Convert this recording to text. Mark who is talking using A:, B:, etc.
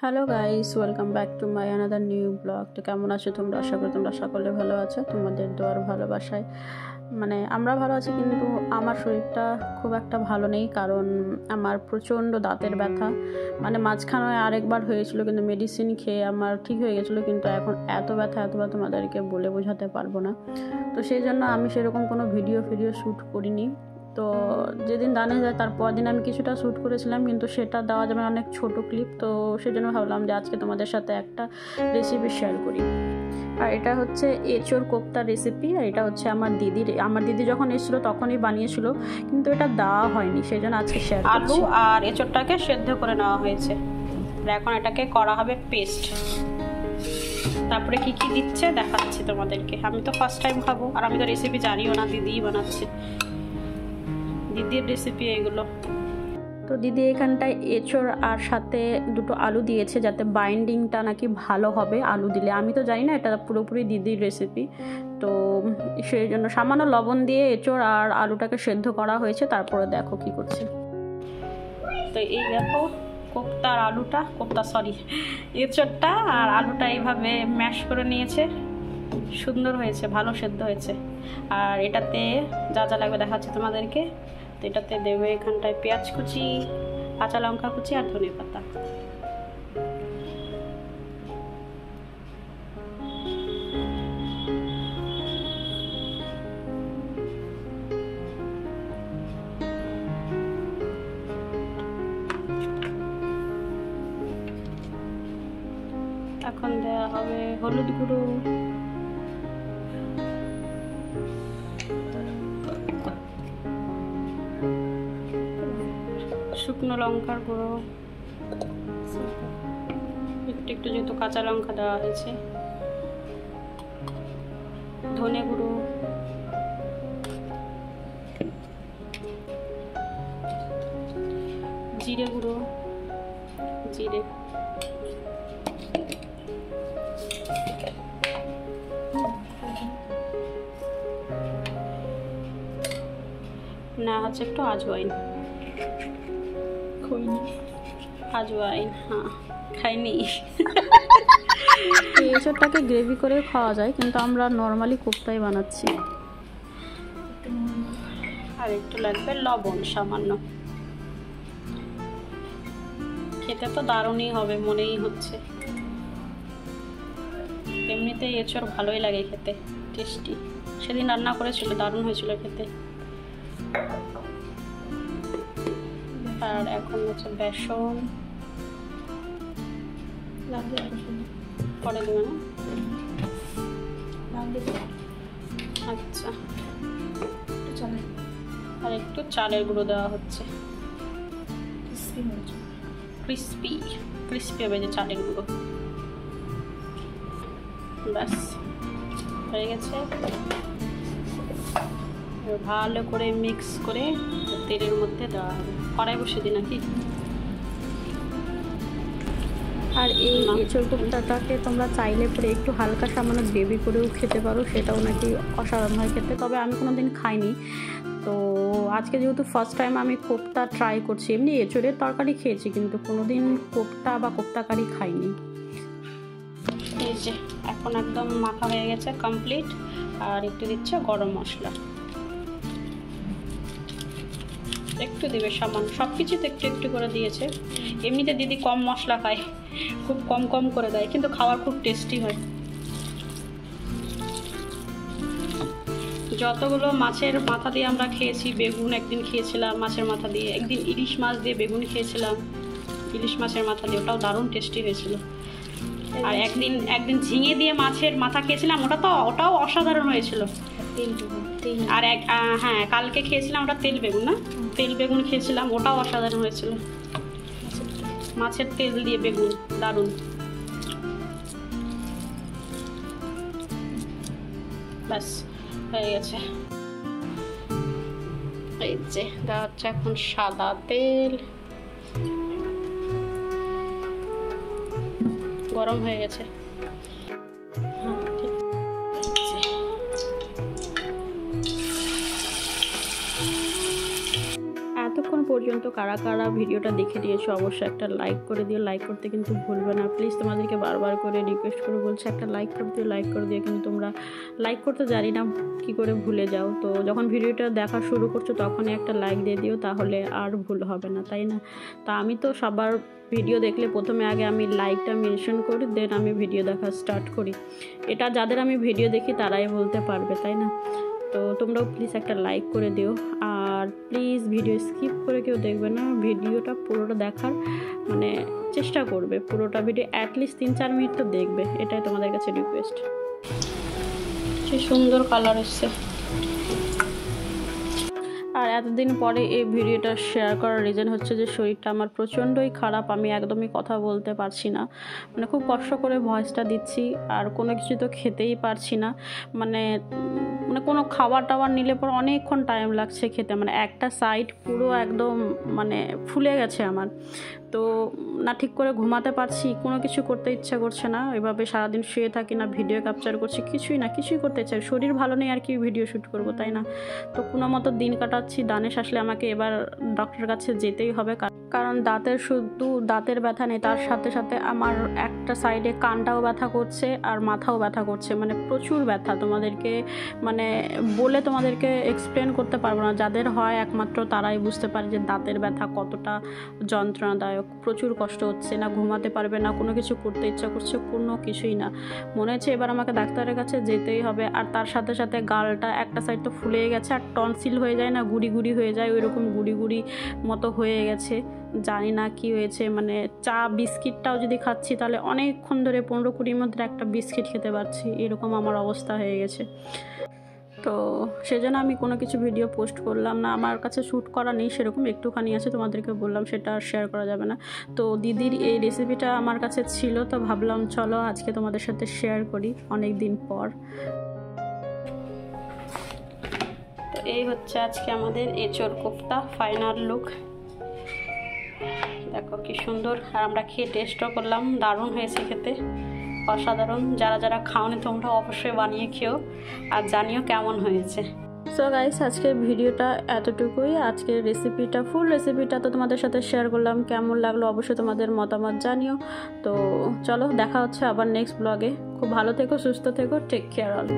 A: Hello guys, welcome back to my another new blog. তো কেমন আছো তোমরা? আশা করি তোমরা সকলে ভালো আছো। তোমাদের দোয়ার ভালোবাসায় আমরা ভালো আছি, কিন্তু আমার শরীরটা খুব একটা ভালো নেই, কারণ আমার প্রচণ্ড দাঁতের ব্যথা। মাঝখানে আরেকবার হয়েছিল, কিন্তু মেডিসিন খেয়ে আমার ঠিক হয়ে গেছিলো, কিন্তু এখন এত ব্যথা তোমাদেরকে বলে বোঝাতে পারবো না। তো সেই জন্য আমি সেরকম কোনো ভিডিও শ্যুট করিনি। তো যেদিন দানে যায় তারপর দিন আমি কিছুটা শ্যুট করেছিলাম, কিন্তু সেটা দেওয়া যাবে অনেক ছোট ক্লিপ। তো সেই জন্য ভাবলাম যে আজকে তোমাদের সাথে একটা রেসিপি শেয়ার করি। আর এটা হচ্ছে এঁচোড় কোপ্তা রেসিপি। আর এটা হচ্ছে আমার দিদি যখন এসেছিলো তখনই বানিয়েছিল, কিন্তু এটা দেওয়া হয়নি, সেই জন্য আজকে শেয়ার করছি। আলু আর এঁচোড়টাকে সেদ্ধ করে নেওয়া হয়েছে, আর এখন এটাকে করা হবে পেস্ট। তারপরে কি কি দিচ্ছে দেখাচ্ছি তোমাদেরকে। আমি তো ফার্স্ট টাইম খাবো, আর আমি তো রেসিপি জানিও না, দিদিই বানাচ্ছে, দিদির রেসিপি এগুলো। তো দিদি এখানটায় এঁচোড় আর সাথে দুটো আলু দিয়েছে, যাতে বাইন্ডিংটা নাকি ভালো হবে আলু দিলে। আমি তো জানি না, এটা পুরোপুরি দিদির রেসিপি। তো সেই জন্য সামান্য লবণ দিয়ে এঁচোড় আর আলুটাকে সেদ্ধ করা হয়েছে। তারপরে দেখো কি করছে। তো এই দেখো এঁচোড়টা আর আলুটা এইভাবে ম্যাশ করে নিয়েছে, সুন্দর হয়েছে, ভালো সেদ্ধ হয়েছে। আর এটাতে যা যা লাগবে দেখাচ্ছি তোমাদেরকে। তো এটাতে দেবে এখানটায় পেঁয়াজ কুচি, কাঁচা লঙ্কা কুচি আর ধনে পাতা। এখন দেওয়া হবে হলুদ গুঁড়ো, শুকনো লঙ্কার গুঁড়ো, একটু একটু যেহেতু কাঁচা লঙ্কা দেওয়া হয়েছে, ধনে গুঁড়ো, জিরে গুঁড়ো, জিরে, না হচ্ছে একটু আজওয়াইন। আজওয়াইন, হ্যাঁ, খাইনি। এঁচোড়টাকে গ্রেভি করে খাওয়া যায়, কিন্তু আমরা নর্মালি কোপ্তাই বানাচ্ছি। আর একটু লাগবে লবণ সামান্য। খেতে তো দারুণই হবে মনেই হচ্ছে। এমনিতেই এঁচোড় ভালোই লাগে খেতে, টেস্টি। সেদিন রান্না করেছিল, দারুণ হয়েছিল খেতে। আর এখন হচ্ছে বেসন, পরে দেবে না? আচ্ছা, আর একটু চালের গুঁড়ো দেওয়া হচ্ছে, ক্রিস্পি হবে যে চালের গুঁড়ো। ব্যাস হয়ে গেছে। ভালো করে মিক্স করে তেলের মধ্যে দেওয়া হবে। কড়াই বসে দিই নাকি? আর এই এঁচোড় কোপ্তাটাকে তোমরা চাইলে পরে একটু হালকা সামান্য গ্রেভি করেও খেতে পারো, সেটাও নাকি অসাধারণ হয় খেতে। তবে আমি কোনোদিন খাইনি, তো আজকে যেহেতু ফার্স্ট টাইম আমি কোপ্তা ট্রাই করছি। এমনি এঁচোড়ের তরকারি খেয়েছি, কিন্তু কোনোদিন কোপ্তা বা কোপ্তা কারি খাইনি। এই যে এখন একদম মাখা হয়ে গেছে, কমপ্লিট। আর একটু দিচ্ছে গরম মশলা, একটু দেবে সামান্য, সব কিছুতে একটু একটু করে দিয়েছে। এমনিতে দিদি কম মশলা খায়, খুব কম করে দেয়, কিন্তু খাওয়ার খুব টেস্টি হয়। যতগুলো মাছের মাথা দিয়ে আমরা খেয়েছি, বেগুন একদিন খেয়েছিলাম মাছের মাথা দিয়ে, একদিন ইলিশ মাছ দিয়ে বেগুন খেয়েছিলাম, ইলিশ মাছের মাথা দিয়ে, ওটাও দারুণ টেস্টি হয়েছিল। আর একদিন ঝিঙে দিয়ে মাছের মাথা খেয়েছিলাম, ওটাও অসাধারণ হয়েছিল। আর হ্যাঁ, কালকে খেয়েছিলাম ওটা তেল বেগুন, না তেল বেগুন খেয়েছিলাম, ওটাও অসাধারণ হয়েছিল। মাছের তেল দিয়ে বেগুন, দারুণ। ব্যাস হয়ে গেছে। এই যে দেওয়া হচ্ছে এখন সাদা তেল, গরম হয়ে গেছে। পর্যন্ত কারা কারা ভিডিওটা দেখে দিয়েছো অবশ্যই একটা লাইক করে দিও। লাইক করতে কিন্তু ভুলবে না প্লিজ, তোমাদেরকে বারবার করে রিকোয়েস্ট করে বলছি একটা লাইক করে দিও, লাইক করে দিও। কিন্তু তোমরা লাইক করতে জানি না কী করে ভুলে যাও। তো যখন ভিডিওটা দেখা শুরু করছো তখনই একটা লাইক দিয়ে দিও, তাহলে আর ভুল হবে না, তাই না? তা আমি তো সবার ভিডিও দেখলে প্রথমে আগে আমি লাইকটা মেনশন করি, দেন আমি ভিডিও দেখা স্টার্ট করি। এটা যাদের আমি ভিডিও দেখি তারাই বলতে পারবে, তাই না? তো তোমরাও প্লিজ একটা লাইক করে দিও, আর প্লিজ ভিডিও স্কিপ করে কেউ দেখবে না, ভিডিওটা পুরোটা দেখার মানে চেষ্টা করবে। পুরোটা ভিডিও অ্যাটলিস্ট 3-4 মিনিট তো দেখবে, এটাই তোমাদের কাছে রিকোয়েস্ট। সে সুন্দর কালার এসছে। আর এতদিন পরে এই ভিডিওটা শেয়ার করার রিজন হচ্ছে যে শরীরটা আমার প্রচণ্ডই খারাপ, আমি একদমই কথা বলতে পারছি না, মানে খুব কষ্ট করে ভয়েসটা দিচ্ছি, আর কোনো কিছু তো খেতেই পারছি না। মানে কোনো খাবার টাবার নিলে পর অনেকক্ষণ টাইম লাগছে খেতে, মানে একটা সাইড পুরো একদম মানে ফুলে গেছে আমার। তো না ঠিক করে ঘুমাতে পারছি, কোনো কিছু করতে ইচ্ছা করছে না, এভাবে সারাদিন শুয়ে থাকি, না ভিডিও ক্যাপচার করছি, কিছুই করতে ইচ্ছা। শরীর ভালো নেই আর কি ভিডিও শ্যুট করবো, তাই না? তো কোনো মতো দিন কাটাচ্ছি। দানেশ আসলে আমাকে এবার ডক্টরের কাছে যেতেই হবে, কারণ শুধু দাঁতের ব্যথা নেই, তার সাথে সাথে আমার একটা সাইডে কানটাও ব্যথা করছে আর মাথাও ব্যথা করছে, মানে প্রচুর ব্যথা। তোমাদেরকে মানে বলে তোমাদেরকে এক্সপ্লেন করতে পারবো না, যাদের হয় একমাত্র তারাই বুঝতে পারে যে দাঁতের ব্যথা কতটা যন্ত্রণাদায়ক। প্রচুর কষ্ট হচ্ছে, না ঘুমাতে পারবে, না কোনো কিছু করতে ইচ্ছা করছে, কোনো কিছুই না। মনে হচ্ছে এবার আমাকে ডাক্তারের কাছে যেতেই হবে। আর তার সাথে সাথে গালটা একটা সাইড তো ফুলে গেছে, আর টনসিল হয়ে যায় না, গুড়ি গুড়ি হয়ে যায়, ওই রকম গুড়ি গুড়ি মতো হয়ে গেছে। জানি না কি হয়েছে, মানে চা বিস্কিটটাও যদি খাচ্ছি তাহলে অনেকক্ষণ ধরে 15-20 মধ্যে একটা বিস্কিট খেতে পারছি, এরকম আমার অবস্থা হয়ে গেছে। তো সেজন্য আমি কোনো কিছু ভিডিও পোস্ট করলাম না, আমার কাছে শ্যুট করা নেই সেরকম, একটুখানি আছে তোমাদেরকে বললাম, সেটা শেয়ার করা যাবে না। তো দিদির এই রেসিপিটা আমার কাছে ছিল, তো ভাবলাম চলো আজকে তোমাদের সাথে শেয়ার করি অনেক দিন পর। তো এই হচ্ছে আজকে আমাদের এঁচোড় কোফতা ফাইনাল লুক, দেখো কি সুন্দর। আর আমরা খেয়ে টেস্টও করলাম, দারুণ হয়েছে খেতে, অসাধারণ। যারা যারা খাওনি তোমরা অবশ্যই বানিয়ে খেও আর জানিও কেমন হয়েছে। সো গাইস, আজকের ভিডিওটা এতটুকুই। আজকের রেসিপিটা ফুল রেসিপিটা তো তোমাদের সাথে শেয়ার করলাম, কেমন লাগলো অবশ্যই তোমাদের মতামত জানিও। তো চলো দেখা হচ্ছে আবার নেক্সট ব্লগে। খুব ভালো থেকো, সুস্থ থেকো, টেক কেয়ার অল।